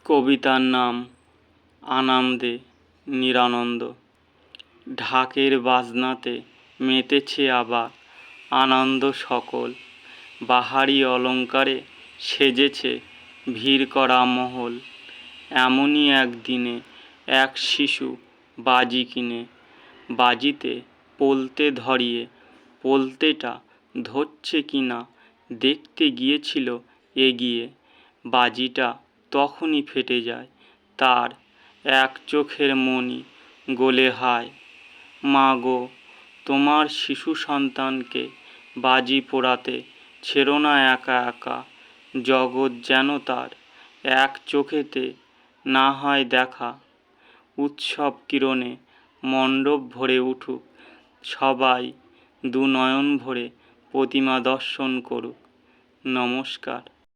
কবিতার নাম আনন্দে নিরানন্দ। ঢাকের বাজনাতে মেতেছে আবার আনন্দ সকল, বাহারি অলঙ্কারে সেজেছে ভিড় করা মহল। এমনই একদিনে এক শিশু বাজি কিনে বাজিতে পোলতে ধরিয়ে পোলতেটা ধরছে কিনা দেখতে গিয়েছিল এগিয়ে। বাজিটা তখনই ফেটে যায়, তার এক চোখের মণি গলে হায়। মা গো, তোমার শিশু সন্তানকে বাজি পোড়াতে ছেড়ো না একা একা। জগৎ যেন তার এক চোখেতে না হয় দেখা। উৎসব কিরণে মণ্ডপ ভরে উঠুক, সবাই দু নয়ন ভরে প্রতিমা দর্শন করুক। নমস্কার।